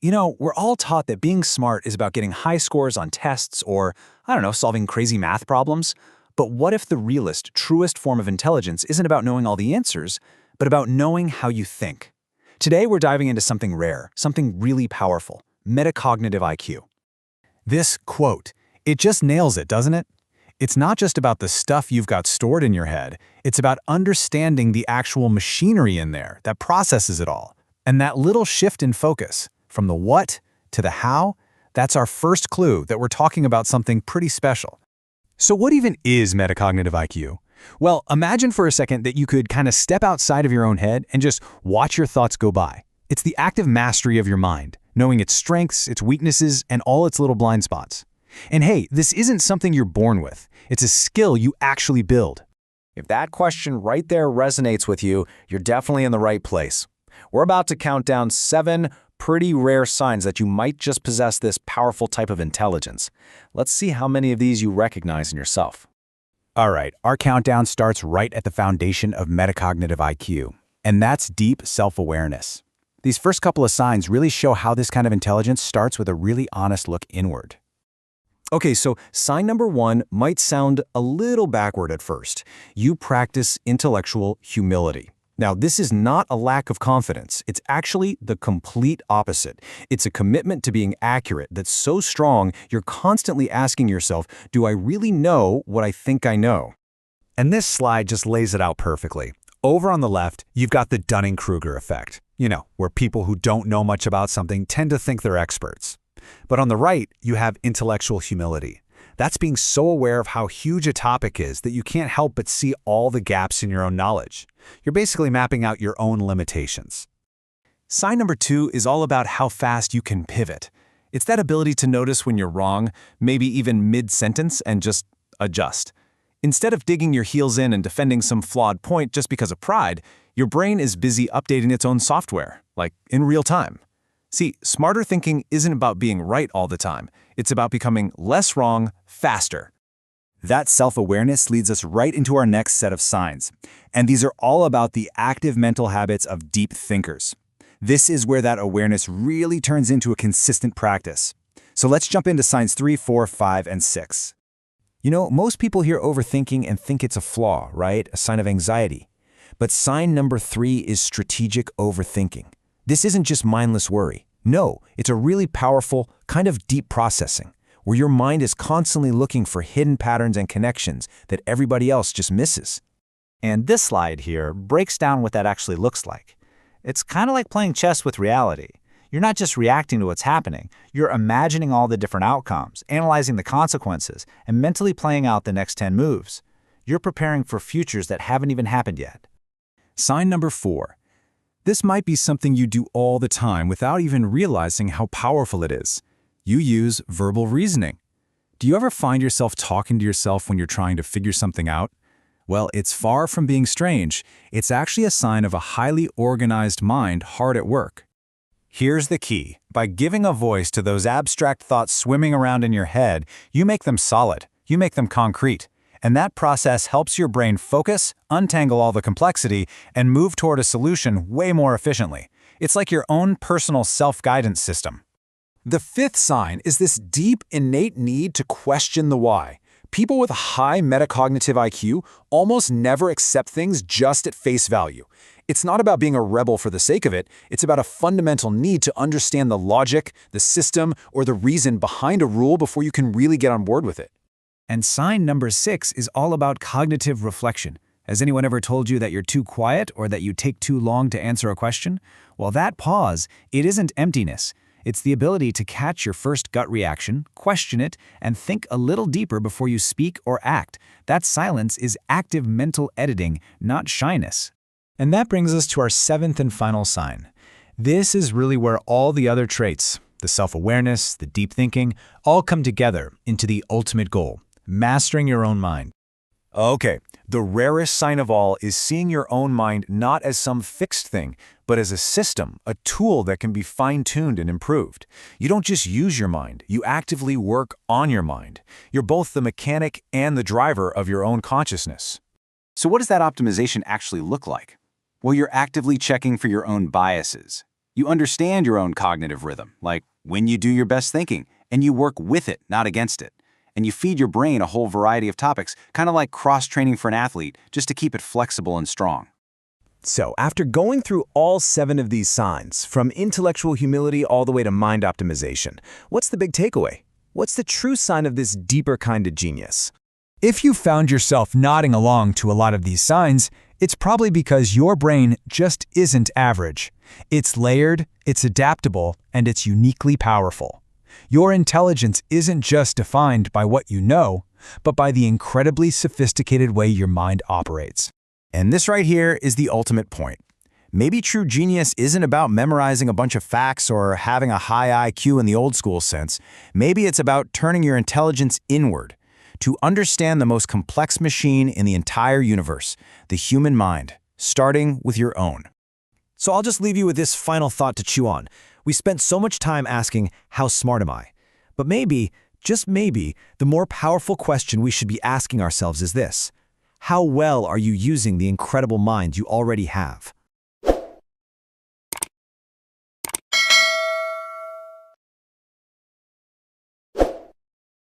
We're all taught that being smart is about getting high scores on tests or, solving crazy math problems. But what if the realest, truest form of intelligence isn't about knowing all the answers, but about knowing how you think? Today, we're diving into something rare, something really powerful: metacognitive IQ. This quote, it just nails it, doesn't it? It's not just about the stuff you've got stored in your head. It's about understanding the actual machinery in there that processes it all. And that little shift in focus, from the what to the how, that's our first clue that we're talking about something pretty special. So what even is metacognitive IQ? Well, imagine for a second that you could kind of step outside of your own head and just watch your thoughts go by. It's the active mastery of your mind, knowing its strengths, its weaknesses, and all its little blind spots. And hey, this isn't something you're born with. It's a skill you actually build. If that question right there resonates with you, you're definitely in the right place. We're about to count down 7 pretty rare signs that you might just possess this powerful type of intelligence. Let's see how many of these you recognize in yourself. All right, our countdown starts right at the foundation of metacognitive IQ, and that's deep self-awareness. These first couple of signs really show how this kind of intelligence starts with a really honest look inward. Okay, so sign number 1 might sound a little backward at first. You practice intellectual humility. Now, this is not a lack of confidence. It's actually the complete opposite. It's a commitment to being accurate that's so strong you're constantly asking yourself, do I really know what I think I know? And this slide just lays it out perfectly. Over on the left, you've got the Dunning-Kruger effect, where people who don't know much about something tend to think they're experts. But on the right, you have intellectual humility. That's being so aware of how huge a topic is that you can't help but see all the gaps in your own knowledge. You're basically mapping out your own limitations. Sign number 2 is all about how fast you can pivot. It's that ability to notice when you're wrong, maybe even mid-sentence, and just adjust. Instead of digging your heels in and defending some flawed point just because of pride, your brain is busy updating its own software, like in real time. See, smarter thinking isn't about being right all the time. It's about becoming less wrong, faster. That self-awareness leads us right into our next set of signs. And these are all about the active mental habits of deep thinkers. This is where that awareness really turns into a consistent practice. So let's jump into signs 3, 4, 5, and 6. Most people hear overthinking and think it's a flaw, right? A sign of anxiety. But sign number 3 is strategic overthinking. This isn't just mindless worry. No, it's a really powerful, kind of deep processing, where your mind is constantly looking for hidden patterns and connections that everybody else just misses. And this slide here breaks down what that actually looks like. It's kind of like playing chess with reality. You're not just reacting to what's happening, you're imagining all the different outcomes, analyzing the consequences, and mentally playing out the next 10 moves. You're preparing for futures that haven't even happened yet. Sign number 4. This might be something you do all the time without even realizing how powerful it is. You use verbal reasoning. Do you ever find yourself talking to yourself when you're trying to figure something out? Well, it's far from being strange. It's actually a sign of a highly organized mind hard at work. Here's the key. By giving a voice to those abstract thoughts swimming around in your head, you make them solid. You make them concrete. And that process helps your brain focus, untangle all the complexity, and move toward a solution way more efficiently. It's like your own personal self-guidance system. The 5th sign is this deep, innate need to question the why. People with a high metacognitive IQ almost never accept things just at face value. It's not about being a rebel for the sake of it. It's about a fundamental need to understand the logic, the system, or the reason behind a rule before you can really get on board with it. And sign number 6 is all about cognitive reflection. Has anyone ever told you that you're too quiet or that you take too long to answer a question? Well, that pause, it isn't emptiness. It's the ability to catch your first gut reaction, question it, and think a little deeper before you speak or act. That silence is active mental editing, not shyness. And that brings us to our 7th and final sign. This is really where all the other traits, the self-awareness, the deep thinking, all come together into the ultimate goal: mastering your own mind. Okay, the rarest sign of all is seeing your own mind not as some fixed thing, but as a system, a tool that can be fine-tuned and improved. You don't just use your mind, you actively work on your mind. You're both the mechanic and the driver of your own consciousness. So what does that optimization actually look like? Well, you're actively checking for your own biases. You understand your own cognitive rhythm, like when you do your best thinking, and you work with it, not against it. And you feed your brain a whole variety of topics, kind of like cross-training for an athlete, just to keep it flexible and strong. So, after going through all 7 of these signs, from intellectual humility all the way to mind optimization, what's the big takeaway? What's the true sign of this deeper kind of genius? If you found yourself nodding along to a lot of these signs, it's probably because your brain just isn't average. It's layered, it's adaptable, and it's uniquely powerful. Your intelligence isn't just defined by what you know, but by the incredibly sophisticated way your mind operates. And this right here is the ultimate point. Maybe true genius isn't about memorizing a bunch of facts or having a high IQ in the old school sense. Maybe it's about turning your intelligence inward to understand the most complex machine in the entire universe, the human mind, starting with your own. So I'll just leave you with this final thought to chew on. We spent so much time asking, how smart am I? But maybe, just maybe, the more powerful question we should be asking ourselves is this: how well are you using the incredible mind you already have?